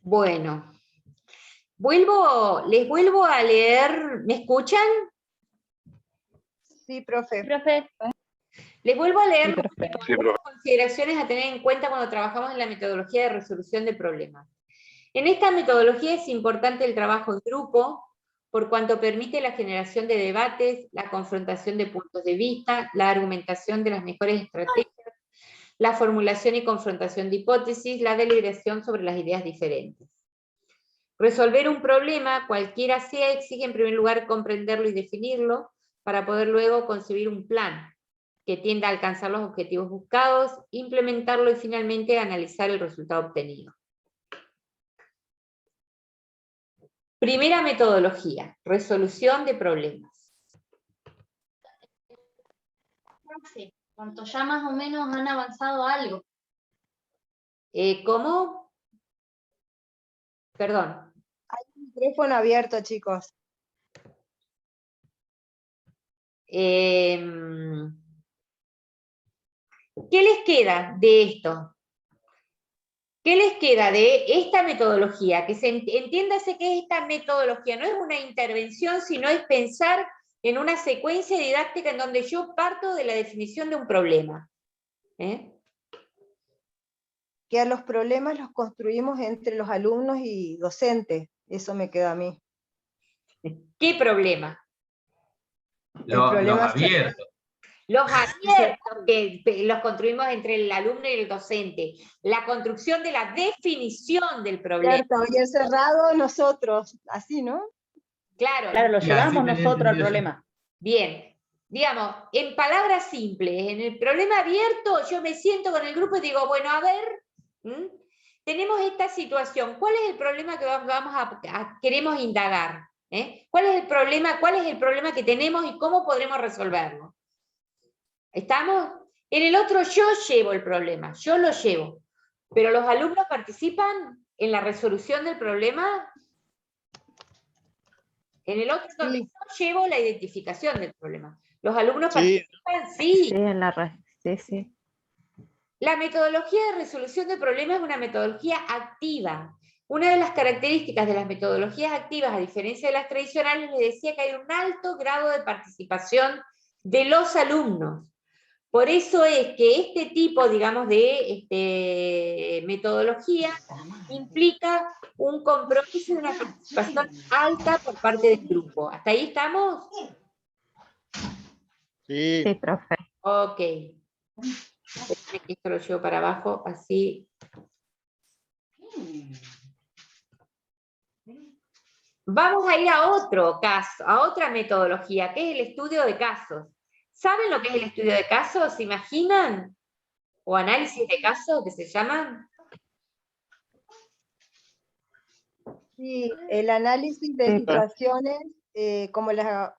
Bueno, les vuelvo a leer, ¿me escuchan? Sí, profe. Profe. Les vuelvo a leer Sí, profe. algunas consideraciones a tener en cuenta cuando trabajamos en la metodología de resolución de problemas. En esta metodología es importante el trabajo en grupo, por cuanto permite la generación de debates, la confrontación de puntos de vista, la argumentación de las mejores estrategias, la formulación y confrontación de hipótesis, la deliberación sobre las ideas diferentes. Resolver un problema, cualquiera sea, exige en primer lugar comprenderlo y definirlo, para poder luego concebir un plan que tienda a alcanzar los objetivos buscados, implementarlo y finalmente analizar el resultado obtenido. Primera metodología, resolución de problemas. Cuanto ya más o menos han avanzado algo. ¿Cómo? Perdón. Hay un micrófono abierto, chicos. ¿Qué les queda de esto? ¿Qué les queda de esta metodología? Que se entiéndase que esta metodología no es una intervención, sino es pensar en una secuencia didáctica en donde yo parto de la definición de un problema. Que a los problemas los construimos entre los alumnos y docentes. Eso me queda a mí. ¿Qué problema? Los abiertos. Los abiertos que los construimos entre el alumno y el docente. La construcción de la definición del problema. Cierto, y el cerrado nosotros, así, ¿no? Claro. Claro, lo llevamos nosotros al problema. Bien. Digamos, en palabras simples, en el problema abierto, yo me siento con el grupo y digo, bueno, a ver, tenemos esta situación. ¿Cuál es el problema que queremos indagar? ¿Cuál es el problema que tenemos y cómo podremos resolverlo? ¿Estamos? En el otro yo llevo el problema, yo lo llevo. Pero los alumnos participan en la resolución del problema. En el otro donde yo llevo la identificación del problema. Los alumnos participan, sí. Sí. La metodología de resolución de problemas es una metodología activa. Una de las características de las metodologías activas, a diferencia de las tradicionales, les decía que hay un alto grado de participación de los alumnos. Por eso es que este tipo, digamos, de metodología implica un compromiso y una participación alta por parte del grupo. ¿Hasta ahí estamos? Sí. Sí, profe. Ok. Esto lo llevo para abajo, así. Vamos a ir a otro caso, a otra metodología, que es el estudio de casos. ¿Saben lo que es el estudio de casos? ¿Se imaginan? ¿O análisis de casos, que se llaman? Sí, el análisis de situaciones como las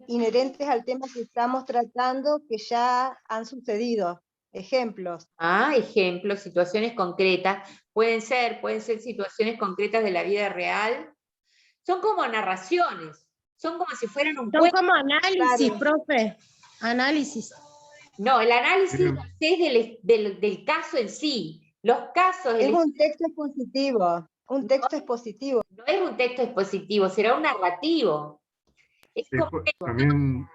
inherentes al tema que estamos tratando que ya han sucedido. Ejemplos. Ejemplos, situaciones concretas. Pueden ser situaciones concretas de la vida real. Son como narraciones. Son como si fueran un cuento. Son como análisis, Claro. profe. Análisis. No, el análisis es del caso en sí. Los casos... Es un texto expositivo. Un texto expositivo. No es un texto expositivo, será un narrativo. También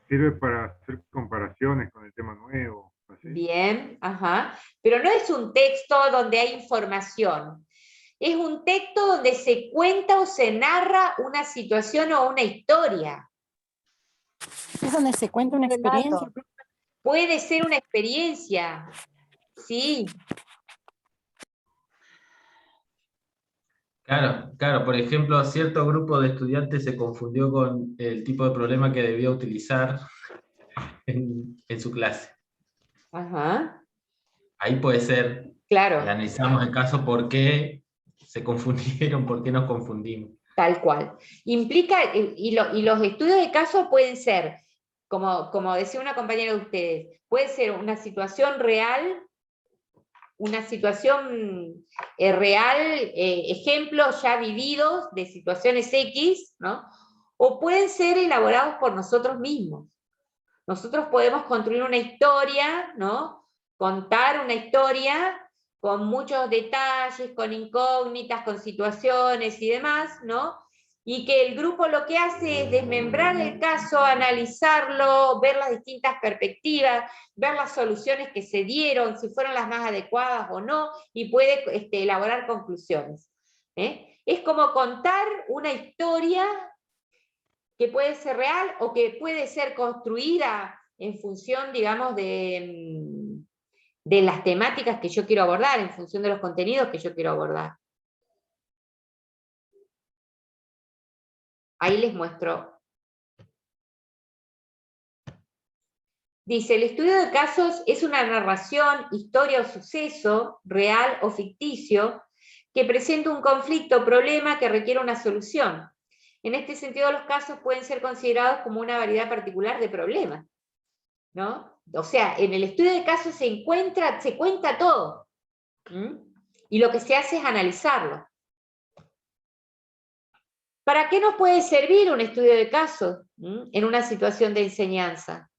sirve para hacer comparaciones con el tema nuevo. ¿Así? Bien, ajá. Pero no es un texto donde hay información. Es un texto donde se cuenta o se narra una situación o una historia. Es donde se cuenta una experiencia. Puede ser una experiencia, sí. Claro, por ejemplo, cierto grupo de estudiantes se confundió con el tipo de problema que debía utilizar en su clase. Ajá. Ahí puede ser, claro. Analizamos el caso por qué se confundieron, por qué nos confundimos. Tal cual. Implica, y los estudios de caso pueden ser, como decía una compañera de ustedes, puede ser una situación real, ejemplos ya vividos de situaciones X, ¿no? O pueden ser elaborados por nosotros mismos. Nosotros podemos construir una historia, ¿no? Contar una historia con muchos detalles, con incógnitas, con situaciones y demás, ¿no? Y que el grupo lo que hace es desmembrar el caso, analizarlo, ver las distintas perspectivas, ver las soluciones que se dieron, si fueron las más adecuadas o no, y puede elaborar conclusiones. Es como contar una historia que puede ser real o que puede ser construida en función, digamos, de las temáticas que yo quiero abordar, en función de los contenidos que yo quiero abordar. Ahí les muestro. Dice, el estudio de casos es una narración, historia o suceso, real o ficticio, que presenta un conflicto o problema que requiere una solución. En este sentido, los casos pueden ser considerados como una variedad particular de problemas, ¿no? O sea, en el estudio de casos se cuenta todo. Y lo que se hace es analizarlo. ¿Para qué nos puede servir un estudio de casos en una situación de enseñanza?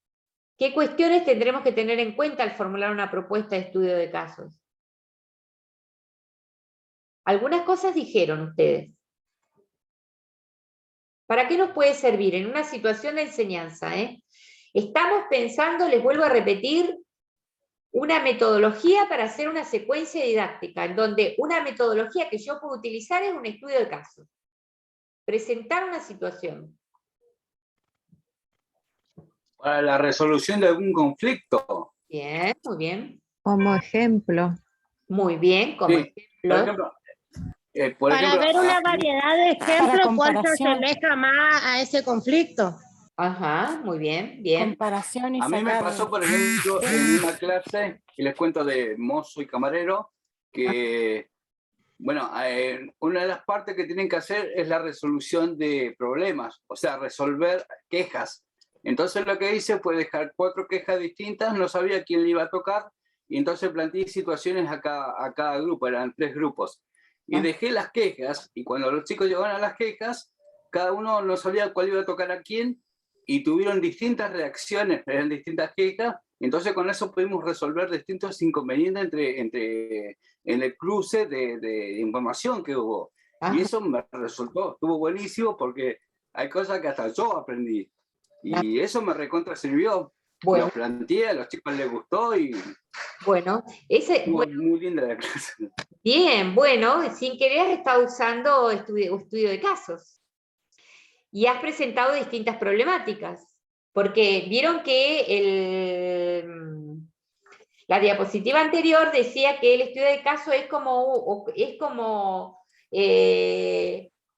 ¿Qué cuestiones tendremos que tener en cuenta al formular una propuesta de estudio de casos? Algunas cosas dijeron ustedes. ¿Para qué nos puede servir en una situación de enseñanza? Estamos pensando, les vuelvo a repetir, una metodología para hacer una secuencia didáctica, en donde una metodología que yo puedo utilizar es un estudio de casos. Presentar una situación. Para la resolución de algún conflicto. Bien, muy bien. Como ejemplo. Muy bien, como Sí, ejemplo. Para ver una variedad de ejemplos, ¿cuál se comparación. asemeja más a ese conflicto? Ajá, muy bien, bien. Comparación y A mí me sacar- pasó, por ejemplo, en una clase, y les cuento de mozo y camarero, que, bueno, una de las partes que tienen que hacer es la resolución de problemas, o sea, resolver quejas. Entonces lo que hice fue dejar 4 quejas distintas, no sabía quién le iba a tocar, y entonces planteé situaciones a cada grupo, eran 3 grupos. Y dejé las quejas, y cuando los chicos llegaban a las quejas, cada uno no sabía cuál iba a tocar a quién, y tuvieron distintas reacciones, eran distintas quejas, entonces con eso pudimos resolver distintos inconvenientes en el cruce de información que hubo. Ajá. Y eso me resultó, estuvo buenísimo porque hay cosas que hasta yo aprendí. Y eso me recontra sirvió. Bueno. Lo planteé, a los chicos les gustó y Bueno, estuvo muy linda la clase. bien, bueno, sin querer has estado usando estudio de casos. Y has presentado distintas problemáticas. Porque vieron que la diapositiva anterior decía que el estudio de caso es como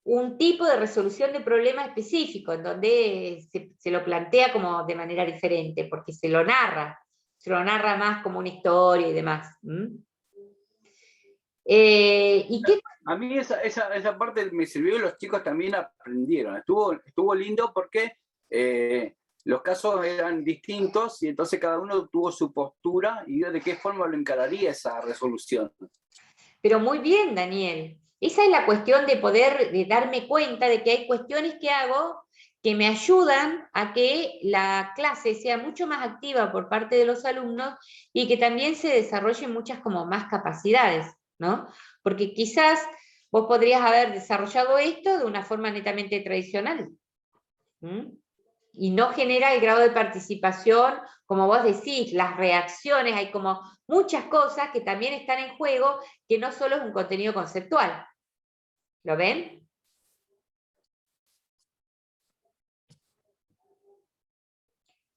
un tipo de resolución de problema específico, en donde se lo plantea como de manera diferente, porque se lo narra más como una historia y demás. ¿Y qué? A mí esa parte me sirvió y los chicos también aprendieron. Estuvo lindo porque los casos eran distintos y entonces cada uno tuvo su postura y de qué forma lo encararía esa resolución. Pero muy bien, Daniel. Esa es la cuestión de darme cuenta de que hay cuestiones que hago que me ayudan a que la clase sea mucho más activa por parte de los alumnos y que también se desarrollen muchas como más capacidades, ¿no? Porque quizás vos podrías haber desarrollado esto de una forma netamente tradicional. Y no genera el grado de participación, como vos decís, las reacciones, hay como muchas cosas que también están en juego, que no solo es un contenido conceptual. ¿Lo ven?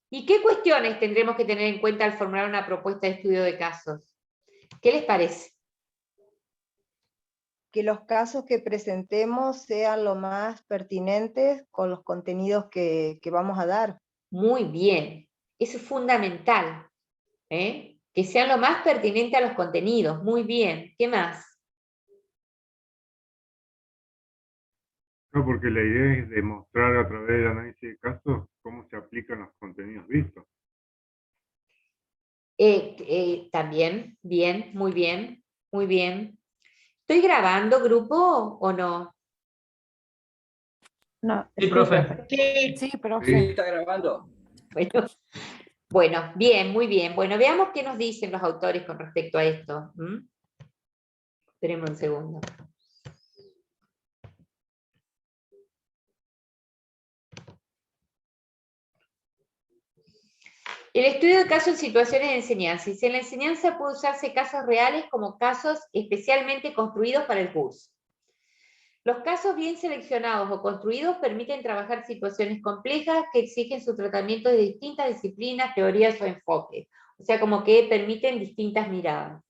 ¿Y qué cuestiones tendremos que tener en cuenta al formular una propuesta de estudio de casos? ¿Qué les parece? Que los casos que presentemos sean lo más pertinentes con los contenidos que vamos a dar. Muy bien, eso es fundamental, que sean lo más pertinente a los contenidos. Muy bien, ¿qué más? No, porque la idea es demostrar a través del análisis de casos cómo se aplican los contenidos vistos. También, bien, muy bien, muy bien. ¿Estoy grabando, grupo, o no? No, Sí, profe. Sí, profe. ¿Sí está grabando? Bueno, bien, muy bien. Bueno, veamos qué nos dicen los autores con respecto a esto. Esperemos un segundo. El estudio de casos en situaciones de enseñanza. Y si en la enseñanza puede usarse casos reales como casos especialmente construidos para el curso. Los casos bien seleccionados o construidos permiten trabajar situaciones complejas que exigen su tratamiento de distintas disciplinas, teorías o enfoques. O sea, como que permiten distintas miradas.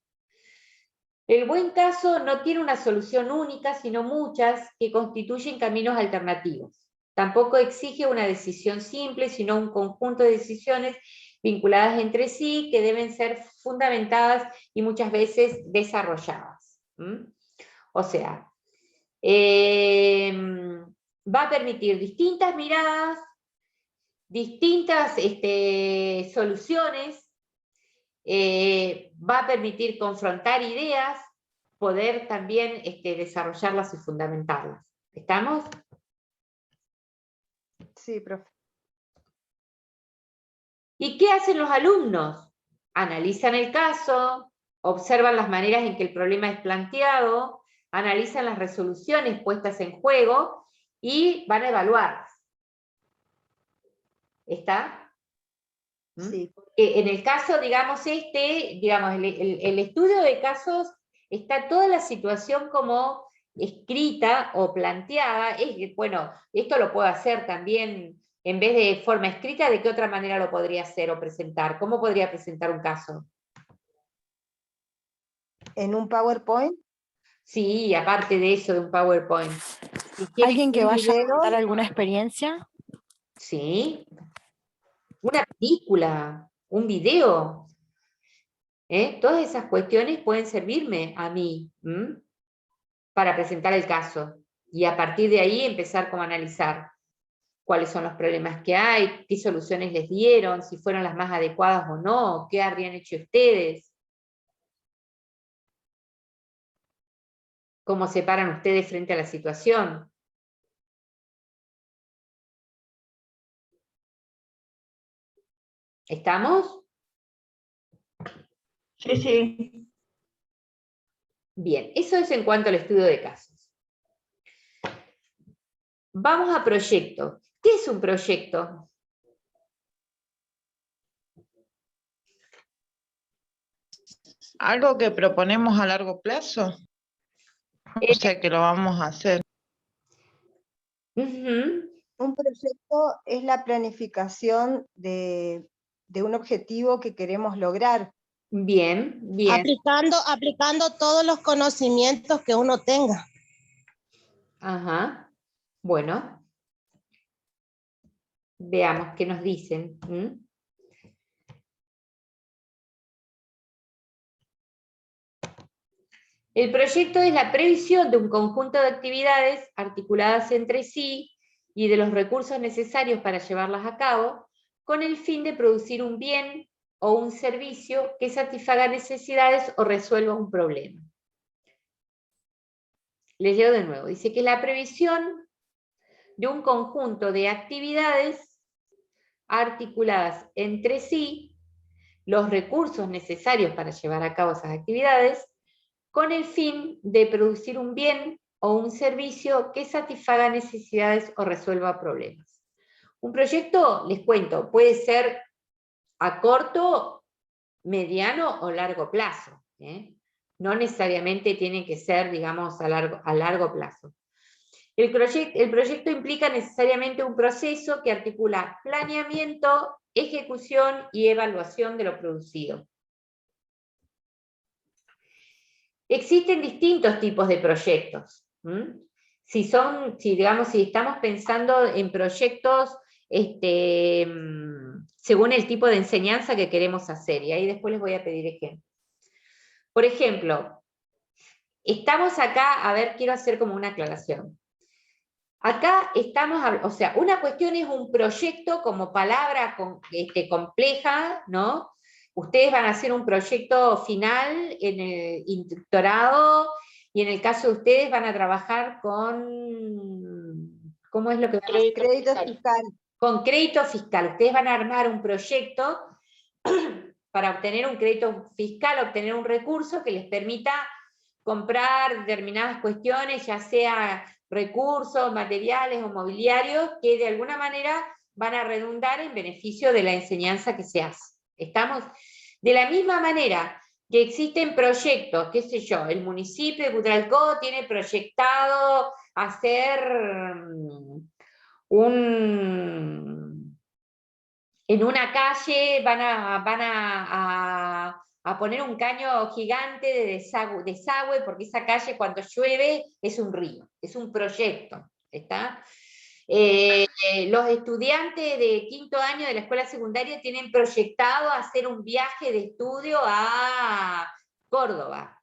El buen caso no tiene una solución única, sino muchas que constituyen caminos alternativos. Tampoco exige una decisión simple, sino un conjunto de decisiones vinculadas entre sí que deben ser fundamentadas y muchas veces desarrolladas. O sea, va a permitir distintas miradas, distintas soluciones, va a permitir confrontar ideas, poder también desarrollarlas y fundamentarlas. ¿Estamos? Sí, profe. ¿Y qué hacen los alumnos? Analizan el caso, observan las maneras en que el problema es planteado, analizan las resoluciones puestas en juego y van a evaluarlas. ¿Está? Sí. En el caso, digamos, el estudio de casos, está toda la situación como escrita o planteada. Bueno, esto lo puedo hacer también, en vez de forma escrita, ¿de qué otra manera lo podría hacer o presentar? ¿Cómo podría presentar un caso? ¿En un PowerPoint? Sí, aparte de eso, de un PowerPoint. ¿Alguien que vaya a contar alguna experiencia? Sí. Una película, un video. Todas esas cuestiones pueden servirme a mí para presentar el caso. Y a partir de ahí empezar como a analizar cuáles son los problemas que hay, qué soluciones les dieron, si fueron las más adecuadas o no, qué habrían hecho ustedes. ¿Cómo se paran ustedes frente a la situación? ¿Estamos? Sí, sí. Bien, eso es en cuanto al estudio de casos. Vamos a proyecto. ¿Qué es un proyecto? Algo que proponemos a largo plazo. O sea, que lo vamos a hacer. Un proyecto es la planificación de un objetivo que queremos lograr. Bien, bien. Aplicando todos los conocimientos que uno tenga. Ajá. Bueno. Veamos qué nos dicen. El proyecto es la previsión de un conjunto de actividades articuladas entre sí y de los recursos necesarios para llevarlas a cabo, con el fin de producir un bien o un servicio que satisfaga necesidades o resuelva un problema. Les leo de nuevo. Dice que la previsión de un conjunto de actividades articuladas entre sí, los recursos necesarios para llevar a cabo esas actividades, con el fin de producir un bien o un servicio que satisfaga necesidades o resuelva problemas. Un proyecto, les cuento, puede ser a corto, mediano o largo plazo. No necesariamente tiene que ser, digamos, a largo plazo. El proyecto implica necesariamente un proceso que articula planeamiento, ejecución y evaluación de lo producido. Existen distintos tipos de proyectos. Si estamos pensando en proyectos según el tipo de enseñanza que queremos hacer, y ahí después les voy a pedir ejemplos. Por ejemplo, estamos acá, a ver, quiero hacer como una aclaración. Acá estamos, o sea, una cuestión es un proyecto como palabra compleja, ¿no? Ustedes van a hacer un proyecto final en el instructorado, y en el caso de ustedes van a trabajar con, ¿cómo es lo que van a hacer? Crédito fiscal. Con crédito fiscal. Ustedes van a armar un proyecto para obtener un crédito fiscal, obtener un recurso que les permita comprar determinadas cuestiones, ya sea recursos, materiales o mobiliarios, que de alguna manera van a redundar en beneficio de la enseñanza que se hace. ¿Estamos? De la misma manera que existen proyectos, qué sé yo, el municipio de Butralcó tiene proyectado hacer en una calle van a poner un caño gigante de desagüe, porque esa calle cuando llueve es un río, es un proyecto, ¿está? Los estudiantes de quinto año de la escuela secundaria tienen proyectado hacer un viaje de estudio a Córdoba.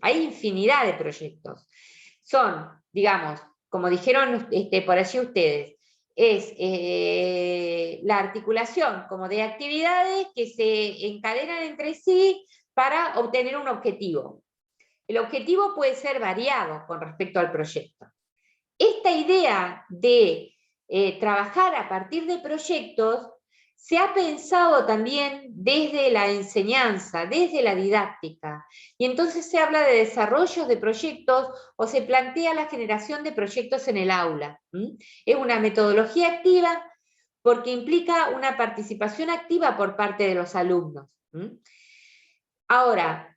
Hay infinidad de proyectos. Son, digamos, como dijeron por allí ustedes, es la articulación como de actividades que se encadenan entre sí para obtener un objetivo. El objetivo puede ser variado con respecto al proyecto. Esta idea de trabajar a partir de proyectos se ha pensado también desde la enseñanza, desde la didáctica, y entonces se habla de desarrollo de proyectos o se plantea la generación de proyectos en el aula. Es una metodología activa porque implica una participación activa por parte de los alumnos. Ahora,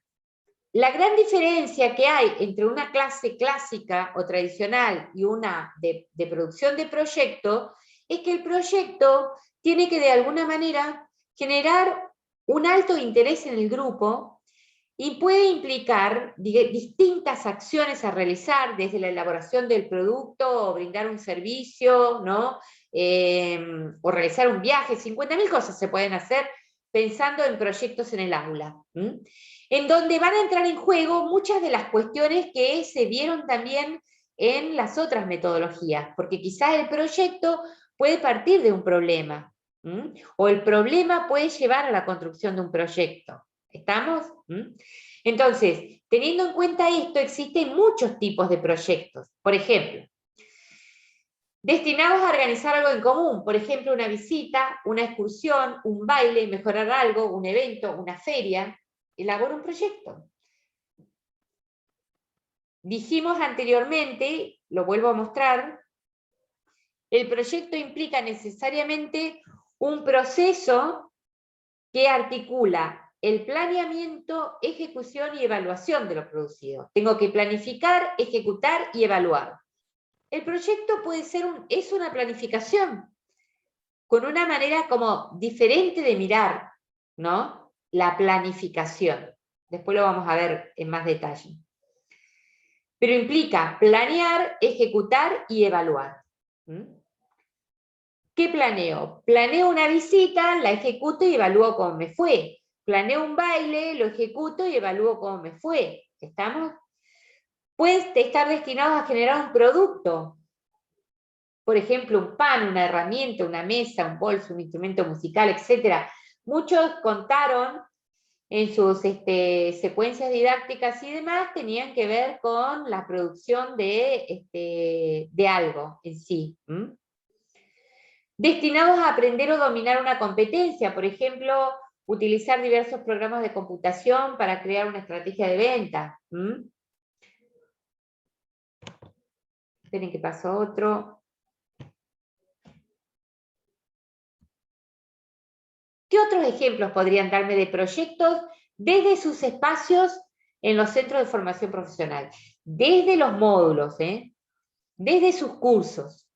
la gran diferencia que hay entre una clase clásica o tradicional y una de producción de proyecto es que el proyecto tiene que de alguna manera generar un alto interés en el grupo y puede implicar distintas acciones a realizar, desde la elaboración del producto o brindar un servicio, ¿no? O realizar un viaje, 50.000 cosas se pueden hacer pensando en proyectos en el aula, en donde van a entrar en juego muchas de las cuestiones que se vieron también en las otras metodologías, porque quizás el proyecto puede partir de un problema, o el problema puede llevar a la construcción de un proyecto. ¿Estamos? Entonces, teniendo en cuenta esto, existen muchos tipos de proyectos. Por ejemplo, destinados a organizar algo en común, por ejemplo, una visita, una excursión, un baile, mejorar algo, un evento, una feria. Elabora un proyecto. Dijimos anteriormente, lo vuelvo a mostrar, el proyecto implica necesariamente un proceso que articula el planeamiento, ejecución y evaluación de lo producido. Tengo que planificar, ejecutar y evaluar. El proyecto puede ser es una planificación, con una manera como diferente de mirar, ¿no? La planificación. Después lo vamos a ver en más detalle. Pero implica planear, ejecutar y evaluar. ¿Qué planeo? Planeo una visita, la ejecuto y evalúo cómo me fue. Planeo un baile, lo ejecuto y evalúo cómo me fue. ¿Estamos? Puede estar destinado a generar un producto. Por ejemplo, un pan, una herramienta, una mesa, un bolso, un instrumento musical, etc. Muchos contaron en sus secuencias didácticas y demás, tenían que ver con la producción de algo en sí. Destinados a aprender o dominar una competencia, por ejemplo, utilizar diversos programas de computación para crear una estrategia de venta. Esperen que pasó otro. ¿Qué otros ejemplos podrían darme de proyectos desde sus espacios en los centros de formación profesional? Desde los módulos, desde sus cursos.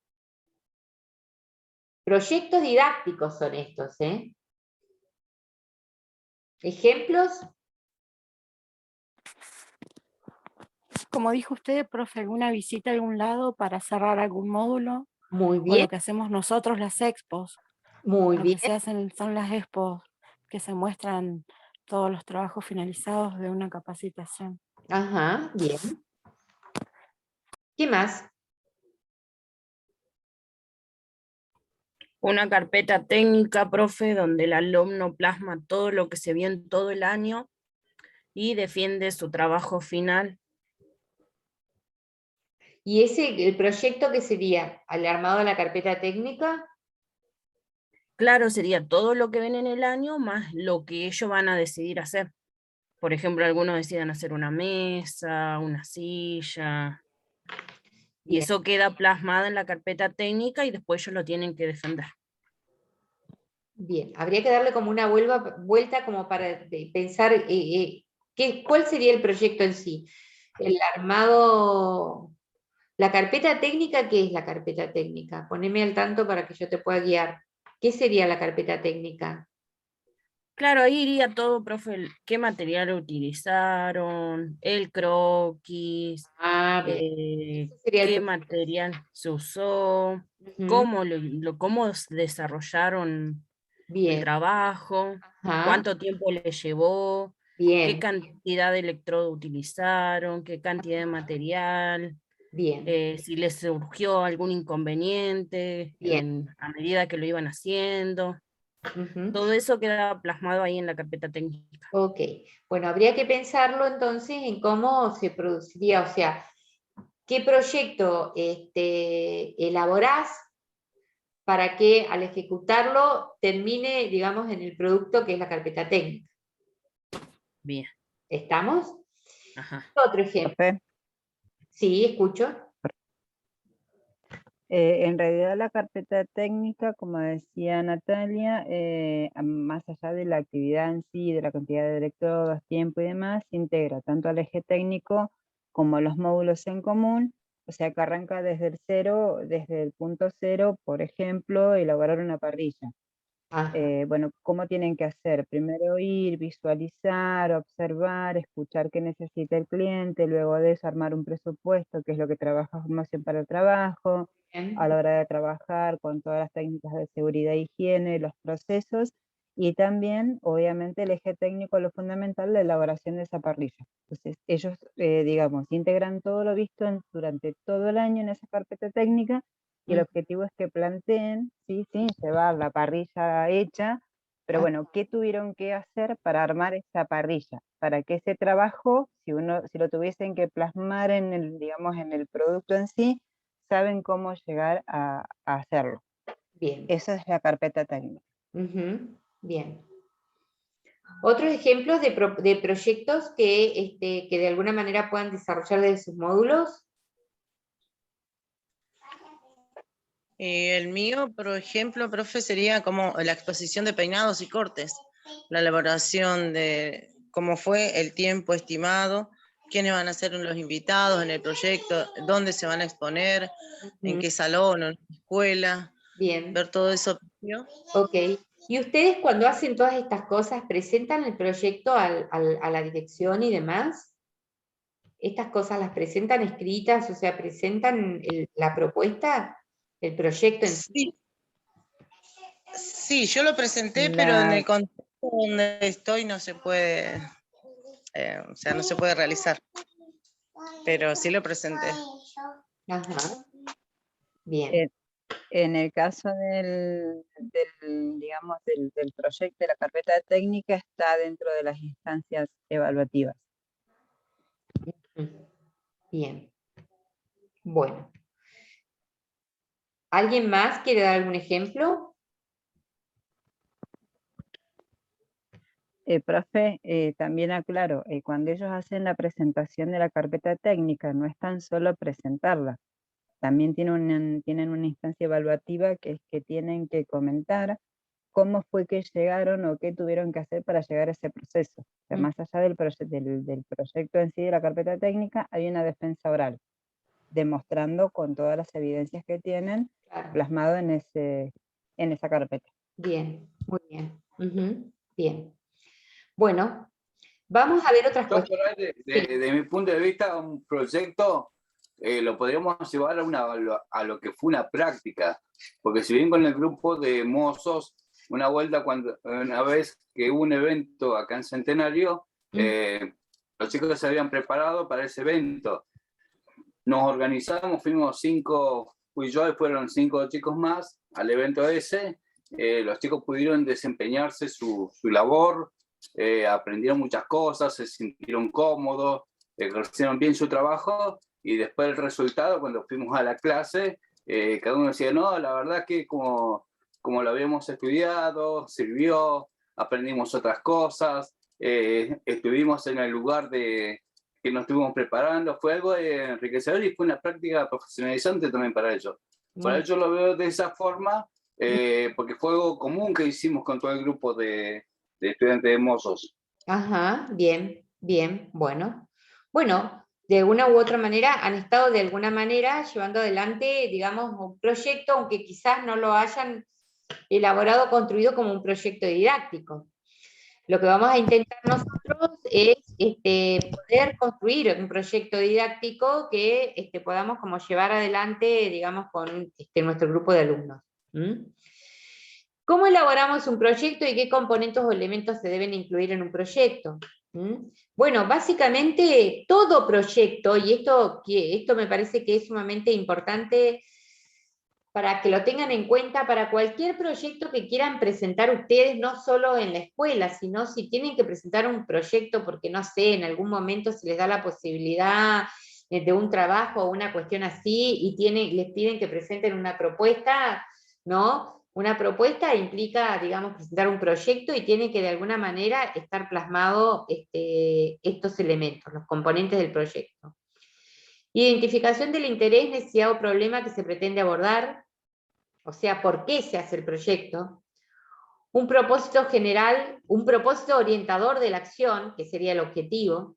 Proyectos didácticos son estos, ¿Ejemplos? Como dijo usted, profe, alguna visita a algún lado para cerrar algún módulo. Muy O bien. lo que hacemos nosotros, las expos. Muy Lo bien. que se hacen son las expos que se muestran todos los trabajos finalizados de una capacitación. Ajá, bien. ¿Qué más? Una carpeta técnica, profe, donde el alumno plasma todo lo que se vio en todo el año y defiende su trabajo final. ¿Y el proyecto qué sería? ¿Al armado de la carpeta técnica? Claro, sería todo lo que ven en el año más lo que ellos van a decidir hacer. por ejemplo, algunos decidan hacer una mesa, una silla, y Bien. eso queda plasmado en la carpeta técnica y después ellos lo tienen que defender. Bien, habría que darle como una vuelta como para pensar cuál sería el proyecto en sí. El armado, la carpeta técnica, ¿qué es la carpeta técnica? Poneme al tanto para que yo te pueda guiar. ¿Qué sería la carpeta técnica? Claro, ahí iría todo, profe, qué material utilizaron, el croquis, Bien. Ese sería el qué material se usó, Ujú. cómo desarrollaron el Bien. trabajo, Ajá. cuánto tiempo les llevó, qué Bien. cantidad de electrodo utilizaron, qué cantidad de material, Bien. si les surgió algún inconveniente Bien. a medida que lo iban haciendo. Ujú. Todo eso queda plasmado ahí en la carpeta técnica. Ok. Bueno, habría que pensarlo entonces en cómo se produciría, o sea, qué proyecto elaborás para que al ejecutarlo termine, digamos, en el producto que es la carpeta técnica. Bien. ¿Estamos? Ajá. Otro ejemplo. Profe, Sí, escucho. en realidad la carpeta técnica, como decía Natalia, más allá de la actividad en sí, de la cantidad de electrodos, tiempo y demás, integra tanto al eje técnico como los módulos en común, o sea que arranca desde el cero, desde el punto cero, por ejemplo, elaborar una parrilla. Bueno, ¿cómo tienen que hacer? Primero ir, visualizar, observar, escuchar qué necesita el cliente, luego de eso armar un presupuesto, que es lo que trabaja formación para el trabajo, a la hora de trabajar con todas las técnicas de seguridad e higiene, los procesos, y también, obviamente, el eje técnico, lo fundamental, la elaboración de esa parrilla. Entonces, ellos, digamos, integran todo lo visto durante todo el año en esa carpeta técnica, y el objetivo es que planteen, sí, sin llevar la parrilla hecha, pero bueno, ¿qué tuvieron que hacer para armar esa parrilla? Para que ese trabajo, si lo tuviesen que plasmar en el, digamos, en el producto en sí, saben cómo llegar a hacerlo. Bien. Esa es la carpeta técnica. Bien. Otros ejemplos de proyectos que de alguna manera puedan desarrollar desde sus módulos. El mío, por ejemplo, profe, sería como la exposición de peinados y cortes, la elaboración de cómo fue el tiempo estimado, quiénes van a ser los invitados en el proyecto, dónde se van a exponer, en qué salón o en qué escuela. Bien. Ver todo eso. Ok. ¿Y ustedes cuando hacen todas estas cosas, presentan el proyecto a la dirección y demás? ¿Estas cosas las presentan escritas, o sea, presentan la propuesta, el proyecto en sí? Sí, yo lo presenté, pero en el contexto donde estoy no se puede, o sea, no se puede realizar. Pero sí lo presenté. Ajá. Bien. En el caso digamos, del proyecto de la carpeta técnica, está dentro de las instancias evaluativas. Bien. Bueno. ¿Alguien más quiere dar algún ejemplo? Profe, también aclaro, cuando ellos hacen la presentación de la carpeta técnica, no es tan solo presentarla, también tienen una instancia evaluativa que es que tienen que comentar cómo fue que llegaron o qué tuvieron que hacer para llegar a ese proceso. O sea, más allá del proyecto en sí de la carpeta técnica, hay una defensa oral, demostrando con todas las evidencias que tienen plasmado en esa carpeta. Bien, muy bien. Bien. Bueno, vamos a ver otras cuestiones. De mi punto de vista, un proyecto lo podríamos llevar a lo que fue una práctica, porque si bien con el grupo de mozos, una vez que hubo un evento acá en Centenario, los chicos se habían preparado para ese evento. Nos organizamos, fui yo y fueron 5 chicos más al evento ese. Los chicos pudieron desempeñarse su labor, aprendieron muchas cosas, se sintieron cómodos, ejercieron bien su trabajo, y después el resultado, cuando fuimos a la clase, cada uno decía, no, la verdad que como lo habíamos estudiado, sirvió, aprendimos otras cosas, estuvimos en el lugar que nos estuvimos preparando, fue algo enriquecedor y fue una práctica profesionalizante también para ellos. Para ellos lo veo de esa forma, porque fue algo común que hicimos con todo el grupo de estudiantes de mozos. Ajá, bien, bien, bueno. Bueno, de una u otra manera han estado de alguna manera llevando adelante, digamos, un proyecto, aunque quizás no lo hayan elaborado, construido como un proyecto didáctico. Lo que vamos a intentar nosotros es poder construir un proyecto didáctico que podamos como llevar adelante, digamos, con nuestro grupo de alumnos. ¿Cómo elaboramos un proyecto y qué componentes o elementos se deben incluir en un proyecto? Bueno, básicamente todo proyecto, y esto me parece que es sumamente importante para que lo tengan en cuenta para cualquier proyecto que quieran presentar ustedes, no solo en la escuela, sino si tienen que presentar un proyecto porque, no sé, en algún momento se les da la posibilidad de un trabajo o una cuestión así, y les piden que presenten una propuesta, ¿no? Una propuesta implica, digamos, presentar un proyecto y tiene que de alguna manera estar plasmado estos elementos, los componentes del proyecto. Identificación del interés, necesidad o problema que se pretende abordar, o sea, por qué se hace el proyecto. Un propósito general, un propósito orientador de la acción, que sería el objetivo.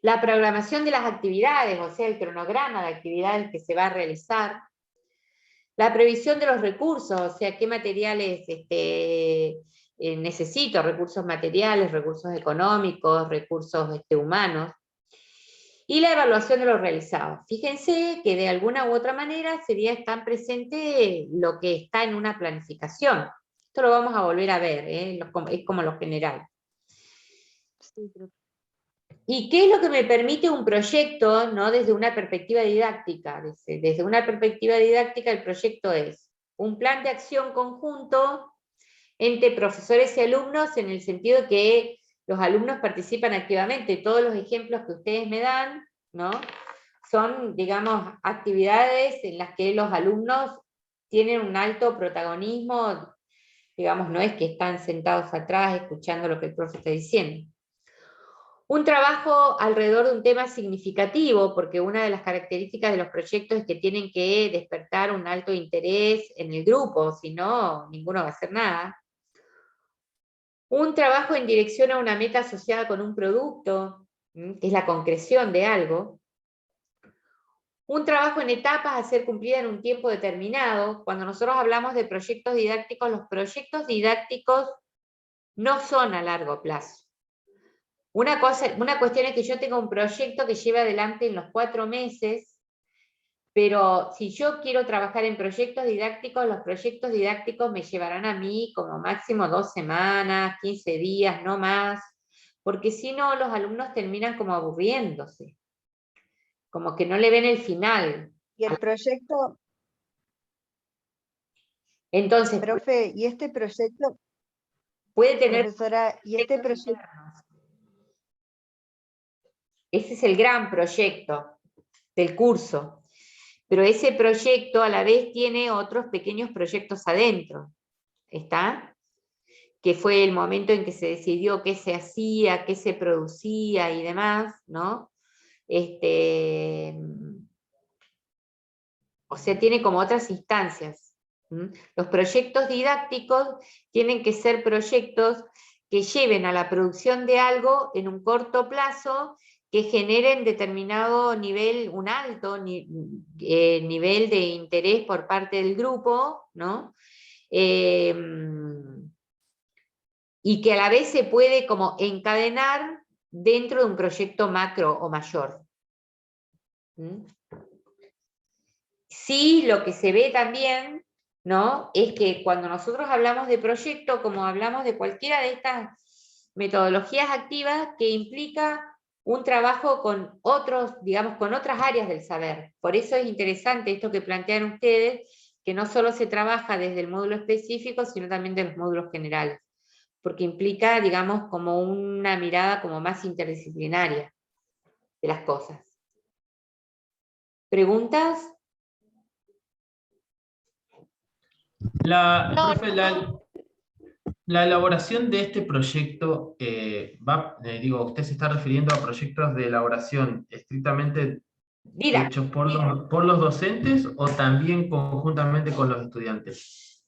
La programación de las actividades, o sea, el cronograma de actividades que se va a realizar. La previsión de los recursos, o sea, qué materiales necesito, recursos materiales, recursos económicos, recursos humanos. Y la evaluación de lo realizado. Fíjense que de alguna u otra manera sería tan presente lo que está en una planificación. Esto lo vamos a volver a ver, es como lo general. ¿Y qué es lo que me permite un proyecto, ¿no? Desde una perspectiva didáctica? Desde una perspectiva didáctica, el proyecto es un plan de acción conjunto entre profesores y alumnos, en el sentido que los alumnos participan activamente. Todos los ejemplos que ustedes me dan, ¿no? Son, digamos, actividades en las que los alumnos tienen un alto protagonismo, digamos, no es que están sentados atrás escuchando lo que el profe está diciendo. Un trabajo alrededor de un tema significativo, porque una de las características de los proyectos es que tienen que despertar un alto interés en el grupo, si no, ninguno va a hacer nada. Un trabajo en dirección a una meta asociada con un producto, que es la concreción de algo. Un trabajo en etapas a ser cumplida en un tiempo determinado. Cuando nosotros hablamos de proyectos didácticos, los proyectos didácticos no son a largo plazo. Una cuestión es que yo tenga un proyecto que lleve adelante en los 4 meses, pero si yo quiero trabajar en proyectos didácticos, los proyectos didácticos me llevarán a mí como máximo 2 semanas, 15 días, no más, porque si no los alumnos terminan como aburriéndose, como que no le ven el final. Y el proyecto, Entonces, profe, y este proyecto, puede tener... profesora, y este proyecto... Ese es el gran proyecto del curso. Pero ese proyecto a la vez tiene otros pequeños proyectos adentro. ¿Está? Que fue el momento en que se decidió qué se hacía, qué se producía y demás, ¿no? O sea, tiene como otras instancias. Los proyectos didácticos tienen que ser proyectos que lleven a la producción de algo en un corto plazo, que generen determinado nivel, un alto nivel de interés por parte del grupo, ¿no? Y que a la vez se puede como encadenar dentro de un proyecto macro o mayor. Sí, lo que se ve también, ¿no? Es que cuando nosotros hablamos de proyecto, como hablamos de cualquiera de estas metodologías activas, que implica un trabajo con otros, digamos, con otras áreas del saber. Por eso es interesante esto que plantean ustedes, que no solo se trabaja desde el módulo específico, sino también de los módulos generales, porque implica, digamos, como una mirada como más interdisciplinaria de las cosas. ¿Preguntas? La elaboración de este proyecto, ¿usted se está refiriendo a proyectos de elaboración estrictamente hechos por los docentes o también conjuntamente con los estudiantes?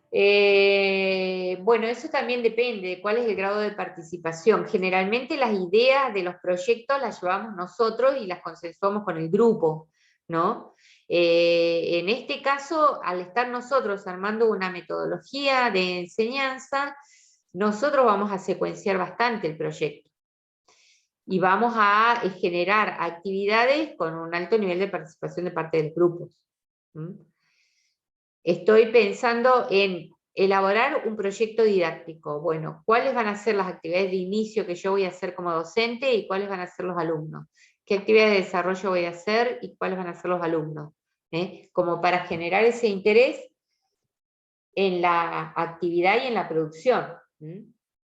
Bueno, eso también depende de cuál es el grado de participación. Generalmente las ideas de los proyectos las llevamos nosotros y las consensuamos con el grupo, ¿no? En este caso, al estar nosotros armando una metodología de enseñanza, nosotros vamos a secuenciar bastante el proyecto y vamos a generar actividades con un alto nivel de participación de parte del grupo. Estoy pensando en elaborar un proyecto didáctico. Bueno, ¿cuáles van a ser las actividades de inicio que yo voy a hacer como docente y cuáles van a ser los alumnos? ¿Qué actividades de desarrollo voy a hacer y cuáles van a ser los alumnos? Como para generar ese interés en la actividad y en la producción.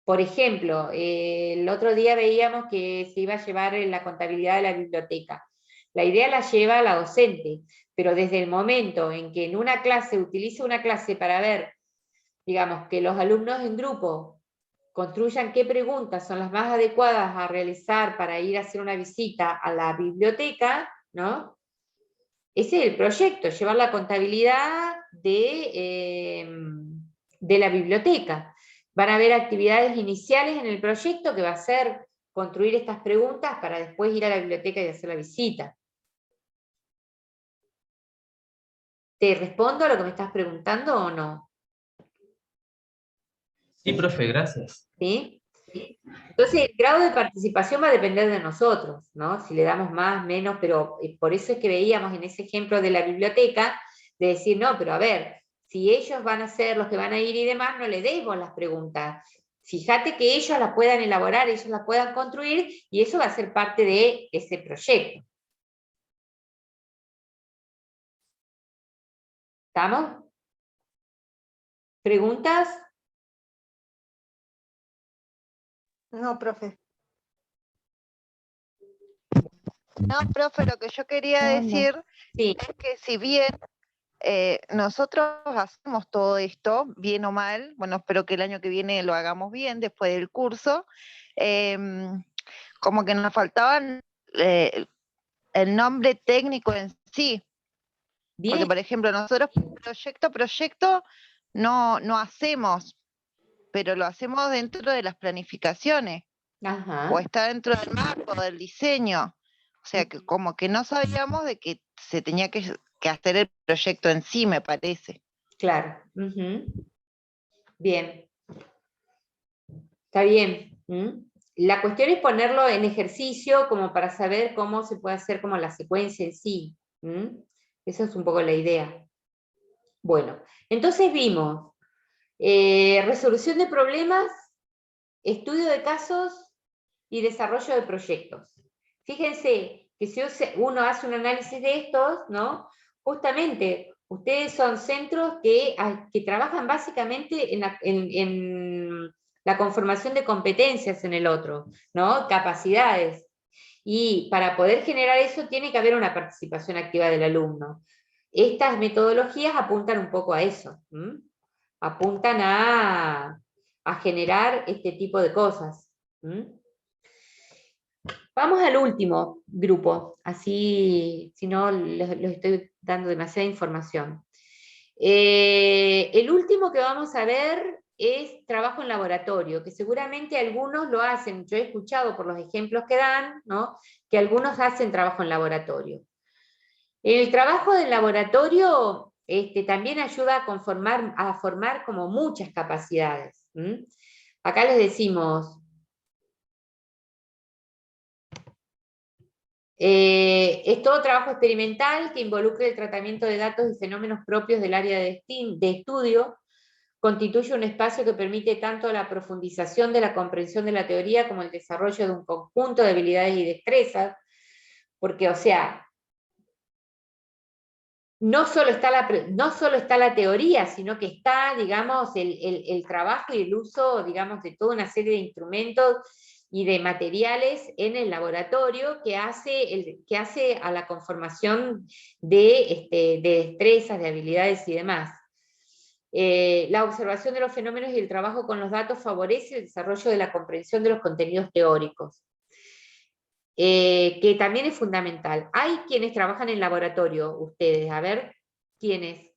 Por ejemplo, el otro día veíamos que se iba a llevar la contabilidad de la biblioteca. La idea la lleva la docente, pero desde el momento en que en una clase utilice una clase para ver, digamos, que los alumnos en grupo construyan qué preguntas son las más adecuadas a realizar para ir a hacer una visita a la biblioteca, ¿no? Ese es el proyecto, llevar la contabilidad de la biblioteca. Van a haber actividades iniciales en el proyecto que va a ser construir estas preguntas para después ir a la biblioteca y hacer la visita. ¿Te respondo a lo que me estás preguntando o no? Sí, profe, gracias. ¿Sí? Entonces, el grado de participación va a depender de nosotros, ¿no? Si le damos más, menos, pero por eso es que veíamos en ese ejemplo de la biblioteca, de decir, no, pero a ver, si ellos van a ser los que van a ir y demás, no le demos las preguntas. Fíjate que ellos las puedan elaborar, ellos las puedan construir, y eso va a ser parte de ese proyecto. ¿Estamos? ¿Preguntas? No, profe. No, profe, lo que yo quería decir es que si bien nosotros hacemos todo esto, bien o mal, bueno, espero que el año que viene lo hagamos bien después del curso, como que nos faltaban el nombre técnico en sí. Bien. Porque, por ejemplo, nosotros proyecto no hacemos, pero lo hacemos dentro de las planificaciones. Ajá. O está dentro del marco del diseño. O sea, que como que no sabíamos de que se tenía que hacer el proyecto en sí, me parece. Claro. Bien. Está bien. La cuestión es ponerlo en ejercicio como para saber cómo se puede hacer como la secuencia en sí. Esa es un poco la idea. Bueno, entonces vimos resolución de problemas, estudio de casos y desarrollo de proyectos. Fíjense que si uno hace un análisis de estos, ¿no? Justamente, ustedes son centros que trabajan básicamente en la conformación de competencias en el otro, ¿no? Capacidades. Y para poder generar eso tiene que haber una participación activa del alumno. Estas metodologías apuntan un poco a eso. Apuntan a generar este tipo de cosas. Vamos al último grupo, así, si no, les estoy dando demasiada información. El último que vamos a ver es trabajo en laboratorio, que seguramente algunos lo hacen, yo he escuchado por los ejemplos que dan, ¿no? Que algunos hacen trabajo en laboratorio. El trabajo del laboratorio también ayuda a formar como muchas capacidades. Acá les decimos, es todo trabajo experimental que involucra el tratamiento de datos y fenómenos propios del área de estudio, constituye un espacio que permite tanto la profundización de la comprensión de la teoría como el desarrollo de un conjunto de habilidades y destrezas, porque, o sea, no solo está la teoría, sino que está, digamos, el trabajo y el uso, digamos, de toda una serie de instrumentos y de materiales en el laboratorio que hace a la conformación de destrezas, de habilidades y demás. La observación de los fenómenos y el trabajo con los datos favorece el desarrollo de la comprensión de los contenidos teóricos, que también es fundamental. Hay quienes trabajan en laboratorio, ustedes, a ver, ¿quiénes?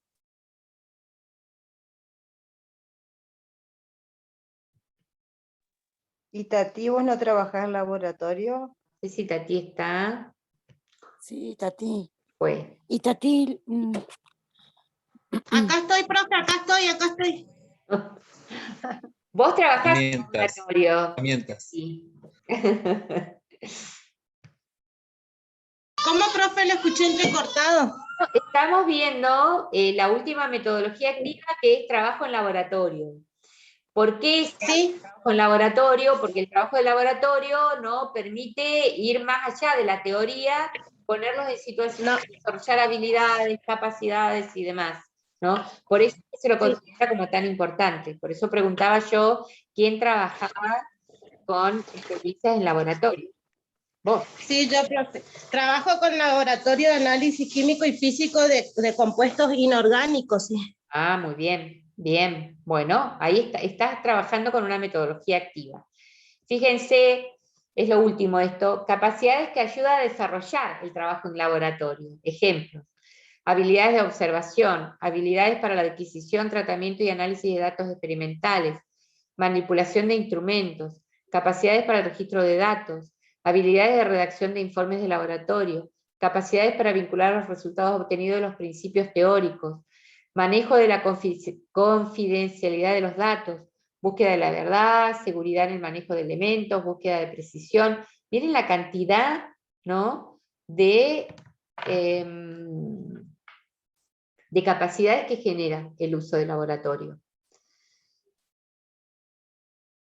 ¿Y Tati, vos no trabajás en laboratorio? No sé si Tati está. Sí, Tati. Pues. Y Tati... Acá estoy, profe, acá estoy. Vos trabajás en laboratorio. Sí. ¿Cómo, profe? Lo escuché entrecortado. Estamos viendo la última metodología activa, que es trabajo en laboratorio. ¿Por qué sí? Trabajo en laboratorio? Porque el trabajo de laboratorio no permite ir más allá de la teoría, ponerlos en situaciones de desarrollar habilidades, capacidades y demás, ¿no? Por eso se lo considera como tan importante. Por eso preguntaba yo quién trabajaba con experiencias en laboratorio. ¿Vos? Sí, yo, profe. Trabajo con laboratorio de análisis químico y físico de compuestos inorgánicos. Sí. Ah, muy bien, bien. Bueno, ahí estás trabajando con una metodología activa. Fíjense, es lo último esto, capacidades que ayudan a desarrollar el trabajo en laboratorio. Ejemplos: habilidades de observación, habilidades para la adquisición, tratamiento y análisis de datos experimentales, manipulación de instrumentos, capacidades para el registro de datos, habilidades de redacción de informes de laboratorio, capacidades para vincular los resultados obtenidos de los principios teóricos, manejo de la confidencialidad de los datos, búsqueda de la verdad, seguridad en el manejo de elementos, búsqueda de precisión. Miren la cantidad, ¿no?, de capacidades que genera el uso del laboratorio.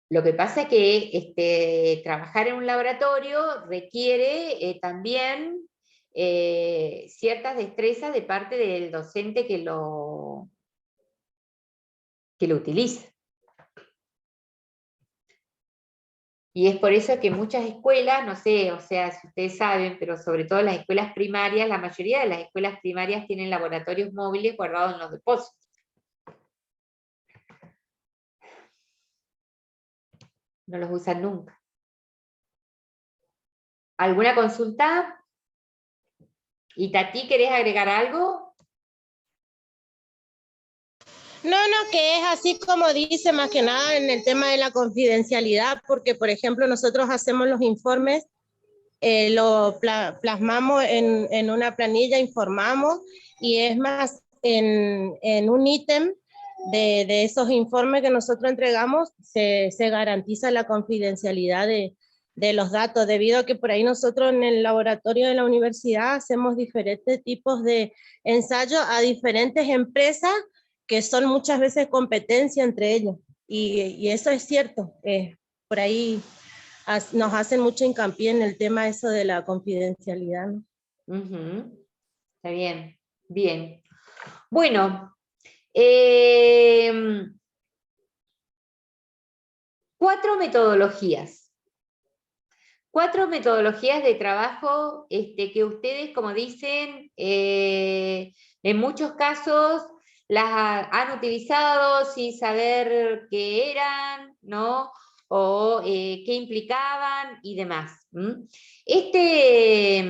Lo que pasa es que trabajar en un laboratorio requiere también ciertas destrezas de parte del docente que lo utiliza. Y es por eso que muchas escuelas, no sé, o sea, si ustedes saben, pero sobre todo las escuelas primarias, la mayoría de las escuelas primarias tienen laboratorios móviles guardados en los depósitos. No los usan nunca. ¿Alguna consulta? ¿Y Tati, querés agregar algo? No, que es así como dice, más que nada en el tema de la confidencialidad, porque, por ejemplo, nosotros hacemos los informes, lo plasmamos en una planilla, informamos, y es más, en un ítem de esos informes que nosotros entregamos, se garantiza la confidencialidad de los datos, debido a que por ahí nosotros en el laboratorio de la universidad hacemos diferentes tipos de ensayos a diferentes empresas que son muchas veces competencia entre ellos. Y eso es cierto. Por ahí nos hacen mucho hincapié en el tema eso de la confidencialidad, ¿no? Está bien, bien. Bueno, 4 metodologías. 4 metodologías de trabajo que ustedes, como dicen, en muchos casos las han utilizado sin saber qué eran, ¿no?, o qué implicaban y demás. Este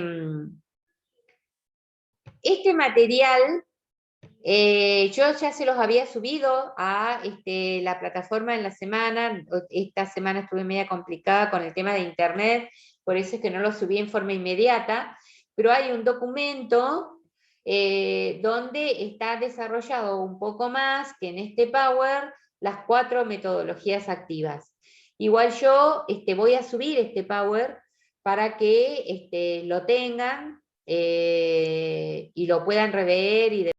material yo ya se los había subido a la plataforma en la semana. Esta semana estuve media complicada con el tema de internet, por eso es que no lo subí en forma inmediata, pero hay un documento donde está desarrollado un poco más que en este Power las 4 metodologías activas. Igual yo voy a subir este Power para que lo tengan y lo puedan rever y